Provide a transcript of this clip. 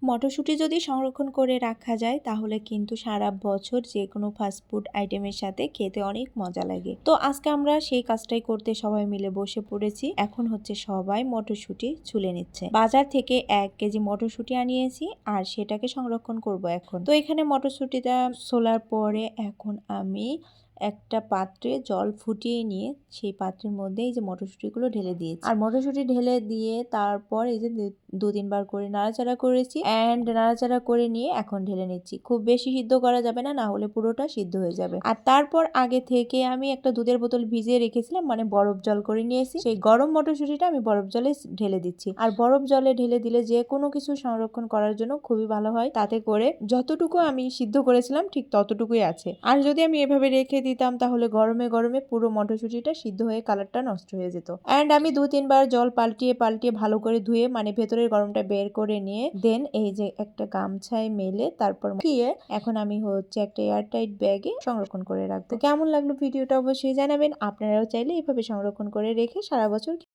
মটরশুঁটি যদি সংরক্ষণ করে রাখা যায় তাহলে কিন্তু সারা বছর যে কোনো ফাস্টফুড আইটেমের সাথে খেতে অনেক মজা লাগে। তো আজকে আমরা সেই কাজটাই করতে সবাই মিলে বসে পড়েছি। এখন হচ্ছে সবাই মটরশুঁটি ছুলে নিচ্ছে। বাজার থেকে 1 কেজি মটরশুঁটি আনিয়েছি আর সেটাকে সংরক্ষণ করব এখন। তো এখানে মটরশুঁটিটা ছোলার পরে এখন আমি একটা পাত্রে জল ফুটিয়ে নিয়ে সেই পাত্রের মধ্যে এই যে মটরশুঁটিগুলো ঢেলে দিয়েছি। আর মটরশুঁটি ঢেলে দিয়ে তারপর এই যে 2-3 বার করে নাড়াচাড়া করেছি এন্ড নাড়াচাড়া করে নিয়ে এখন ঢেলে নিচ্ছি। খুব বেশি সিদ্ধ করা যাবে না, না হলে পুরোটা সিদ্ধ হয়ে যাবে। আর তারপর আগে থেকে আমি একটা দুধের বোতল ভিজিয়ে রেখেছিলাম, মানে বরফ জল করে নিয়েছি। সেই গরম মটরশুঁটিটা আমি বরফ জলে ঢেলে দিচ্ছি। আর বরফ জলে ঢেলে দিলে যে কোনো কিছু সংরক্ষণ করার জন্য খুবই ভালো হয়। তাতে করে যতটুকু আমি সিদ্ধ করেছিলাম ঠিক ততটুকুই আছে। আর যদি আমি এভাবে রেখে দিতাম তাহলে গরমে গরমে পুরো মটরশুঁটিটা সিদ্ধ হয়ে কালারটা নষ্ট হয়ে যেত। এন্ড আমি 2-3 বার জল পাল্টিয়ে পাল্টিয়ে ভালো করে ধুয়ে মানে ভেতরের গরমটা বের করে নিয়ে দেন এই যে একটা গামছায় মেলে তারপর মুখিয়ে এখন আমি হচ্ছে একটা এয়ারটাইট ব্যাগে সংরক্ষণ করে রাখবো। কেমন লাগলো ভিডিওটা অবশ্যই জানাবেন। আপনারাও চাইলে এভাবে সংরক্ষণ করে রেখে সারা বছর